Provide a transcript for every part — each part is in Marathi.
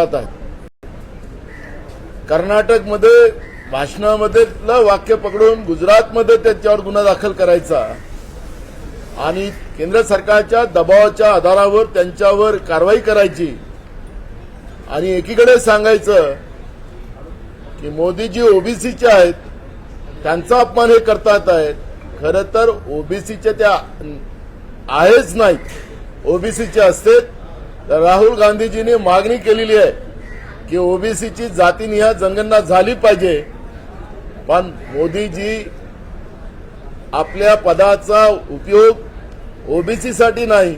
करतात आहेत. कर्नाटकमध्ये भाषणामधलं वाक्य पकडून गुजरातमध्ये त्याच्यावर गुन्हा दाखल करायचा आणि केंद्र सरकारच्या दबावाच्या आधारावर त्यांच्यावर कारवाई करायची आणि एकीकडे सांगायचं की मोदीजी ओबीसीचे आहेत, त्यांचा अपमान हे करतात आहेत. खरं तर ओबीसीचे त्या आहेच नाहीत. ओबीसीचे असते तर राहुल गांधीजींनी मागणी केलेली आहे की ओबीसीची जातीनिहाय जनगणना झाली पाहिजे. पण मोदीजी आपल्या पदाचा उपयोग ओबीसीसाठी नाही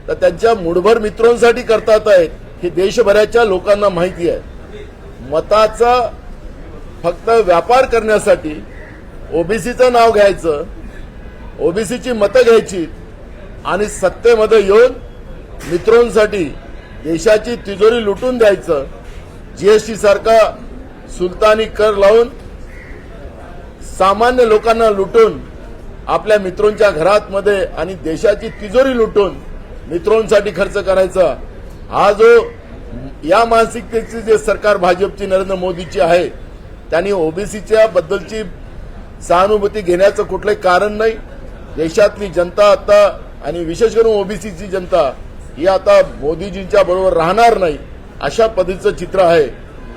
तर त्यांच्या मुठभर मित्रांसाठी करतात आहेत हे देशभराच्या लोकांना माहिती आहे. मताचा फक्त व्यापार करण्यासाठी ओबीसीचं नाव घ्यायचं, ओबीसीची मतं घ्यायची आणि सत्तेमध्ये येऊन मित्रांसाठी देशाची तिजोरी लुटून द्यायचं. जीएसटी सारखा सुलतानी कर लावून सामान्य लोकांना लुटून आपल्या मित्रांच्या घरात मध्ये आणि देशाची तिजोरी लुटून मित्रांसाठी खर्च करायचा, हा जो या मानसिकतेची जे सरकार भाजपची नरेंद्र मोदीची आहे त्यांनी ओबीसीच्या बद्दलची सहानुभूती घेण्याचं कुठलंही कारण नाही. देशातली जनता आता आणि विशेष करून ओबीसीची जनता ही आता मोदीजींच्या बरोबर राहणार नाही अशा पद्धतीचं चित्र आहे.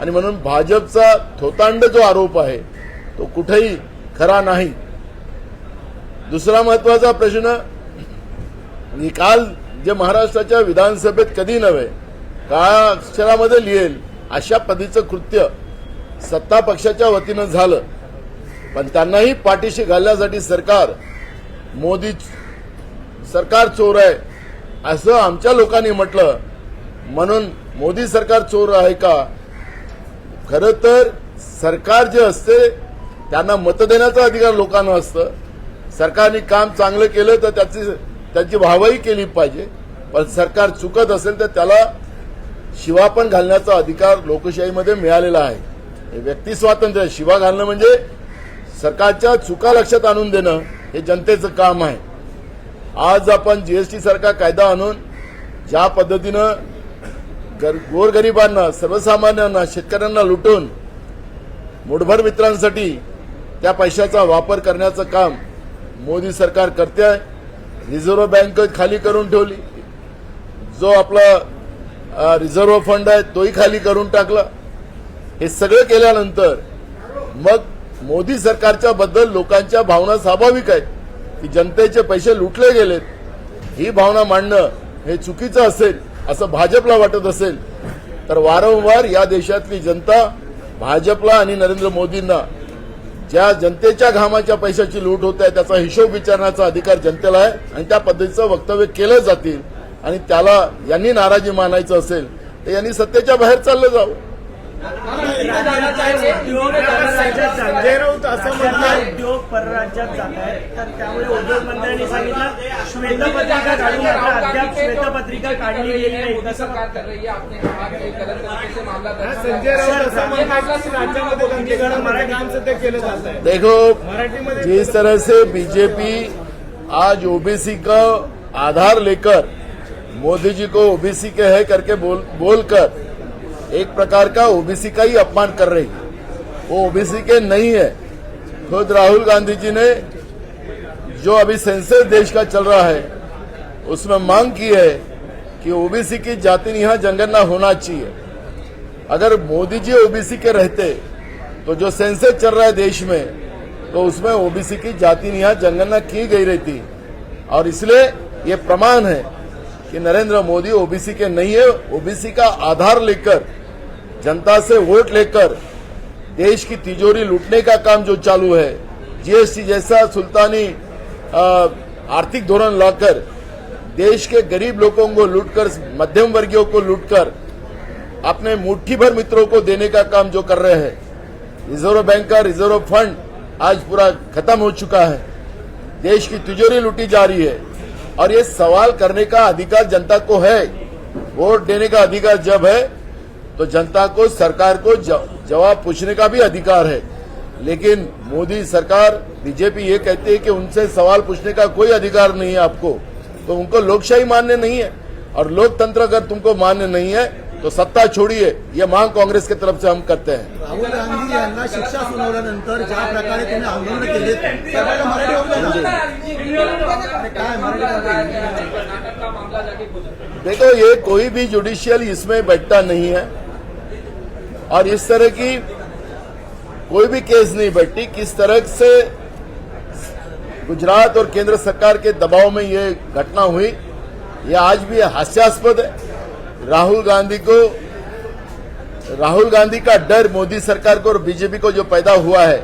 आणि म्हणून भाजपचा थोतांड जो आरोप आहे तो कुठेही खरा नाही. दुसरा महत्वाचा प्रश्न, निकाल जे महाराष्ट्राच्या विधानसभेत कधी नव्हे काळ्या अक्षरामध्ये लिहेल अशा पद्धतीचं कृत्य सत्ता पक्षाच्या वतीनं झालं. पण त्यांनाही पाठीशी घालण्यासाठी सरकार मोदी सरकार चोर आहे असं आमच्या लोकांनी म्हटलं. म्हणून मोदी सरकार चोर आहे का? खरं तर सरकार जे असते त्यांना मत देण्याचा अधिकार लोकांना असतं. सरकारने काम चांगलं केलं तर त्याची वाहवाही केली पाहिजे. पण सरकार चुकत असेल तर त्याला शिवा पण घालण्याचा अधिकार लोकशाहीमध्ये मिळालेला आहे. हे व्यक्ती स्वातंत्र्य. शिवा घालणं म्हणजे सरकारच्या चुका लक्षात आणून देणं हे जनतेचं काम आहे. आज आपण जीएसटी सारखा कायदा आणून ज्या पद्धतीनं गोरगरिबांना, सर्वसामान्यांना, शेतकऱ्यांना लुटून मुठभर मित्रांसाठी त्या पैशाचा वापर करण्याचं काम मोदी सरकार करते आहे. रिझर्व्ह बँक खाली करून ठेवली, जो आपला रिझर्व्ह फंड आहे तोही खाली करून टाकला. हे सगळं केल्यानंतर मग मोदी सरकारच्या बद्दल लोकांच्या भावना स्वाभाविक आहेत की जनतेचे पैसे लुटले गेलेत. ही भावना मांडणं हे चुकीचं असेल असं भाजपला वाटत असेल तर वारंवार या देशातली जनता भाजपला आणि नरेंद्र मोदींना ज्या जनतेच्या घामाच्या पैशाची लूट होत आहे त्याचा हिशोब विचारण्याचा अधिकार जनतेला आहे आणि त्या पद्धतीचं वक्तव्य केलं जातील. आणि त्याला यांनी नाराजी मानायचं असेल तर यांनी सत्तेच्या बाहेर चाललं जावं. संजय राऊत असं म्हणतात उद्योग परराज्यात जात आहेत तर त्यामुळे उद्योग मंत्र्यांनी सांगितलं श्वेतपत्रिका काढून अद्याप श्वेतपत्रिका काढली गेली नाही. संजय राऊत असं म्हणतात की राज्यामध्ये दंगेखोर मराठ्यांचं ते केलं जात आहे. देखो, जिस तरह से बीजेपी आज ओबीसी का आधार लेकर मोदी जी को ओबीसी के है करके बोलकर एक प्रकार का ओबीसी का ही अपमान कर रही है. वो ओबीसी के नहीं है. खुद राहुल गांधी जी ने जो अभी सेंसस देश का चल रहा है उसमें मांग की है कि ओबीसी की जाति निहाय जनगणना होना चाहिए. अगर मोदी जी ओबीसी के रहते तो जो सेंसस चल रहा है देश में तो उसमें ओबीसी की जाति निहाय जनगणना की गई रहती. और इसलिए ये प्रमाण है कि नरेंद्र मोदी ओबीसी के नहीं है. ओबीसी का आधार लेकर जनता से वोट लेकर देश की तिजोरी लूटने का काम जो चालू है, जीएसटी जैसा सुल्तानी आर्थिक धोरण लाकर देश के गरीब लोगों को लूटकर, मध्यम वर्गीयों को लूटकर अपने मुट्ठी भर मित्रों को देने का काम जो कर रहे हैं. रिजर्व बैंक का रिजर्व फंड आज पूरा खत्म हो चुका है. देश की तिजोरी लूटी जा रही है और ये सवाल करने का अधिकार जनता को है. वोट देने का अधिकार जब है तो जनता को, सरकार को जवाब पूछने का भी अधिकार है. लेकिन मोदी सरकार, बीजेपी ये कहती है कि उनसे सवाल पूछने का कोई अधिकार नहीं है आपको, तो उनको लोकशाही मान्य नहीं है. और लोकतंत्र अगर तुमको मान्य नहीं है तो तो सत्ता छोड़िए, ये मांग कांग्रेस की तरफ से हम करते हैं। राहुल गांधी यांना शिक्षा सुनावल्यानंतर ज्या प्रकारे तुम्ही आंदोलन केले सगळ्यांना मराठी होऊन काय देखो, ये कोई भी जुडिशियल इसमें बैठता नहीं है और इस तरह की कोई भी केस नहीं बैठती। किस तरह से गुजरात और केंद्र सरकार के दबाव में ये घटना हुई, ये आज भी हास्यास्पद है। राहुल गांधी का डर मोदी सरकार को और बीजेपी को जो पैदा हुआ है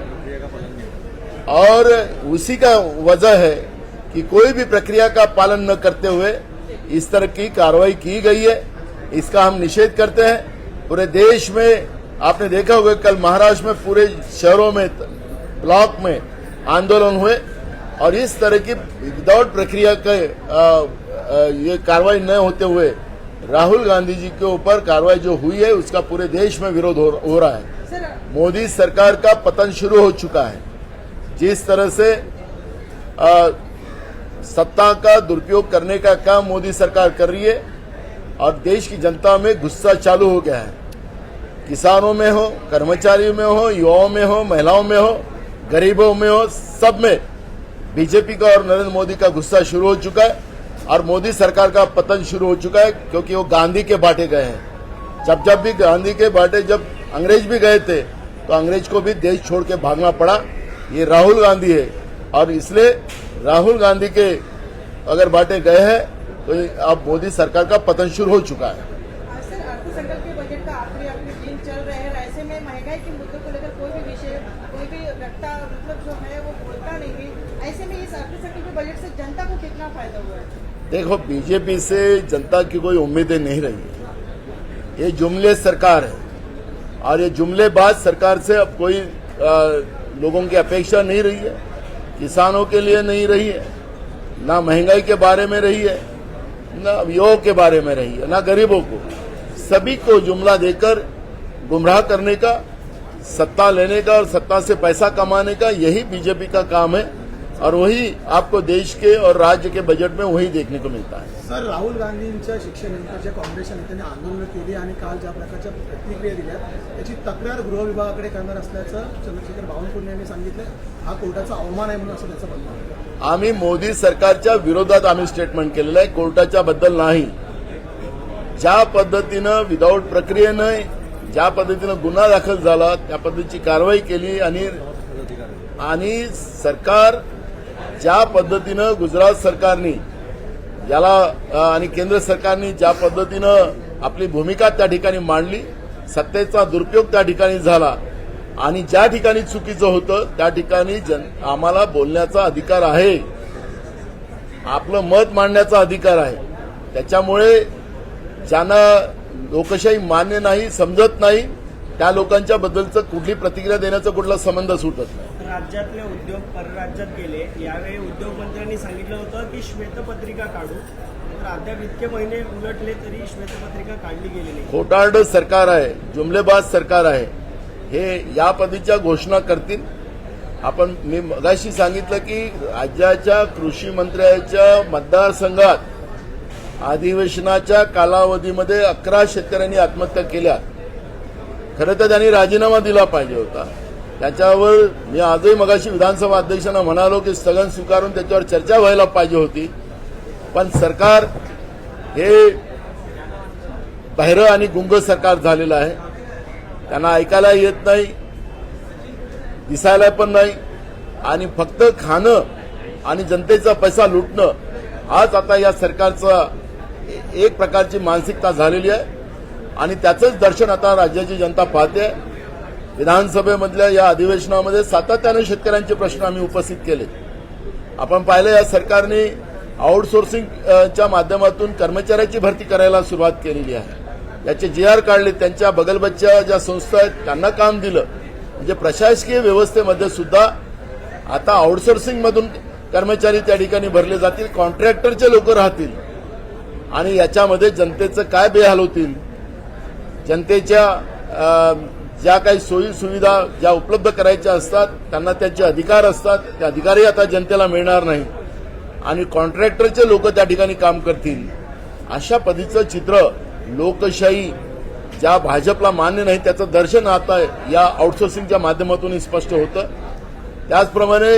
और उसी का वजह है कि कोई भी प्रक्रिया का पालन न करते हुए इस तरह की कार्रवाई की गई है। इसका हम निषेध करते हैं। पूरे देश में आपने देखा होगा, कल महाराष्ट्र में पूरे शहरों में, ब्लॉक में आंदोलन हुए और इस तरह की विदाउट प्रक्रिया के ये कार्रवाई न होते हुए राहुल गांधी जी के ऊपर कार्रवाई जो हुई है उसका पूरे देश में विरोध हो रहा है। मोदी सरकार का पतन शुरू हो चुका है। जिस तरह से सत्ता का दुरुपयोग करने का काम मोदी सरकार कर रही है और देश की जनता में गुस्सा चालू हो गया है। किसानों में हो, कर्मचारियों में हो, युवाओं में हो, महिलाओं में हो, गरीबों में हो, सब में बीजेपी का और नरेंद्र मोदी का गुस्सा शुरू हो चुका है और मोदी सरकार का पतन शुरू हो चुका है, क्योंकि वो गांधी के बाटे गए हैं। जब भी गांधी के बाटे, जब अंग्रेज भी गए थे तो अंग्रेज को भी देश छोड़ के भागना पड़ा। ये राहुल गांधी है और इसलिए राहुल गांधी के अगर बाटे गए हैं तो अब मोदी सरकार का पतन शुरू हो चुका है। सर, अर्थसंकल्प के बजट का आखिरी दिन चल रहे हैं, ऐसे में महंगाई के मुद्दों को लेकर कोई भी विषय, कोई भी वक्ता मतलब जो है वो बोलता नहीं है। ऐसे में इस अर्थसंकल्प के बजट से जनता को कितना फायदा हुआ है? देखो, बीजेपी से जनता की कोई उम्मीदें नहीं रही है। ये जुमले सरकार है और ये जुमलेबाज सरकार से अब कोई लोगों की अपेक्षा नहीं रही है। किसानों के लिए नहीं रही है, ना महंगाई के बारे में रही है, ना युवाओं के बारे में रही है, ना गरीबों को। सभी को जुमला देकर गुमराह करने का, सत्ता लेने का और सत्ता से पैसा कमाने का, यही बीजेपी का काम है और वही आपको देश के और राज्य के बजट में वही देखने को मिळता आहे। सर, राहुल गांधींच्या शिक्षेनंतर काँग्रेसच्या नेत्यांनी आंदोलन केली आणि काल ज्या प्रकारच्या प्रतिक्रिया दिल्या त्याची तक्रार गृह विभागाकडे करणार असल्याचं चंद्रशेखर बावनकुळे यांनी सांगितलं। हा कोर्टाचा अवमान आहे म्हणून असं त्याचं म्हणणं आहे। आम्ही मोदी सरकारच्या विरोधात आम्ही स्टेटमेंट केलेलं आहे, कोर्टाच्या बद्दल नाही। ज्या पद्धतीनं विदाऊट प्रक्रियेनं ज्या पद्धतीनं गुन्हा दाखल झाला त्या पद्धतीची कारवाई केली आणि सरकार ज्या पद्धतीनं गुजरात सरकारनी याला आणि केंद्र सरकारनी ज्या पद्धतीनं आपली भूमिका त्या ठिकाणी मांडली, सत्तेचा दुरुपयोग त्या ठिकाणी झाला आणि ज्या ठिकाणी चुकीचं होतं त्या ठिकाणी आम्हाला बोलण्याचा अधिकार आहे, आपलं मत मांडण्याचा अधिकार आहे। त्याच्यामुळे ज्यांना लोकशाही मान्य नाही, समजत नाही, त्या लोकांच्या बद्दलचं कुठली प्रतिक्रिया देण्याचा कुठला संबंध सुटत नाही। राज्यातले उद्योग परराज्यात गेले, यावेळी उद्योग मंत्र्यांनी सांगितलं होतं की श्वेतपत्रिका काढू, तर अद्याप इतके महिने उलटले तरी श्वेतपत्रिका काढली गेली नाही। खोटारडं सरकार आहे, जुमलेबाज सरकार आहे, हे या पद्धतीच्या घोषणा करतील। मी मगाशी सांगितलं की राज्याच्या कृषी मंत्र्याच्या मतदारसंघात अधिवेशनाच्या कालावधीमध्ये 11 शेतकऱ्यांनी आत्महत्या केल्या। खरं तर त्यांनी राजीनामा दिला पाहिजे होता। त्याच्यावर मी आजही मगाशी विधानसभा अध्यक्षांना म्हणालो की स्थगन स्वीकारून त्याच्यावर चर्चा व्हायला पाहिजे होती, पण सरकार हे बहिरं आणि गुंग सरकार झालेलं आहे। त्यांना ऐकायला येत नाही, दिसायला पण नाही आणि फक्त खाणं आणि जनतेचा पैसा लुटणं आज आता या सरकारचा एक प्रकारची मानसिकता झालेली आहे आणि त्याचंच दर्शन आता राज्याची जनता पाहते। विधानसभेमधल्या या अधिवेशनामध्ये सातत्याने शेतकऱ्यांचे प्रश्न आम्ही उपस्थित केले। आपण पाहिलं, या सरकारने आउटसोर्सिंगच्या माध्यमातून कर्मचाऱ्याची भरती करायला सुरुवात केलेली आहे। याचे GR काढले, त्यांच्या बगलबच्च्या ज्या संस्था आहेत त्यांना काम दिलं। म्हणजे प्रशासकीय व्यवस्थेमध्ये सुद्धा आता आउटसोर्सिंग मधून कर्मचारी त्या ठिकाणी भरले जातील, कॉन्ट्रॅक्टरचे लोक राहतील आणि याच्यामध्ये जनतेचं काय बेहाल होतील। जनतेच्या ज्या काही सोयी सुविधा ज्या उपलब्ध करायच्या असतात त्यांना त्याचे अधिकार असतात, ते अधिकारही आता जनतेला मिळणार नाही आणि कॉन्ट्रॅक्टरचे लोक त्या ठिकाणी काम करतील। अशा पद्धतीचं चित्र लोकशाही ज्या भाजपला मान्य नाही त्याचं दर्शन आता या आउटसोर्सिंगच्या माध्यमातून स्पष्ट होतं. त्याचप्रमाणे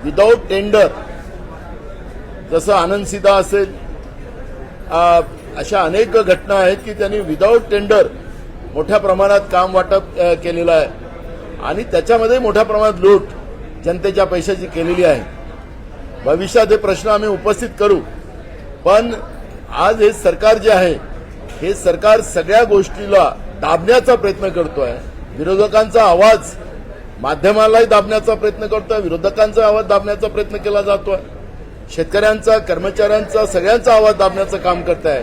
विदाऊट टेंडर जसं आनंद सिधा असेल अशा अनेक घटना आहेत की त्यांनी विदाऊट टेंडर मोठ्या प्रमाणात काम वाटप केलेलं आहे आणि त्याच्यामध्ये मोठ्या प्रमाणात लूट जनतेच्या पैशाची केलेली आहे. भविष्यात हे प्रश्न आम्ही उपस्थित करू, पण आज हे सरकार जे आहे हे सरकार सगळ्या गोष्टीला दाबण्याचा प्रयत्न करतोय. विरोधकांचा आवाज माध्यमालाही दाबण्याचा प्रयत्न करतोय, विरोधकांचा आवाज दाबण्याचा प्रयत्न केला जातोय, शेतकऱ्यांचा, कर्मचाऱ्यांचा, सगळ्यांचा आवाज दाबण्याचं काम करताय.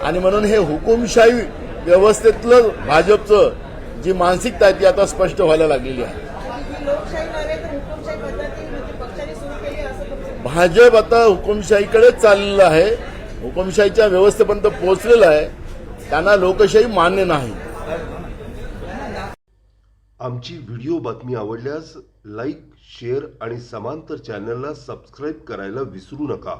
आणि म्हणून हे हुकुमशाही व्यवस्थेतलं भाजपचं जी मानसिकता आहे ती आता स्पष्ट व्हायला लागलेली आहे. ही लोकशाही नव्हे तर हुकुमशाही पद्धती म्हणजे पक्षाने सुरू केली असं तुमचं भाजप आता हुकुमशाहीकडेच चाललेलं आहे, हुकुमशाहीच्या व्यवस्थेपर्यंत पोहोचलेलं आहे. त्यांना लोकशाही मान्य नाही. आमची व्हिडिओ बातमी आवडल्यास लाईक, शेअर आणि समांतर चॅनलला सबस्क्राईब करायला विसरू नका.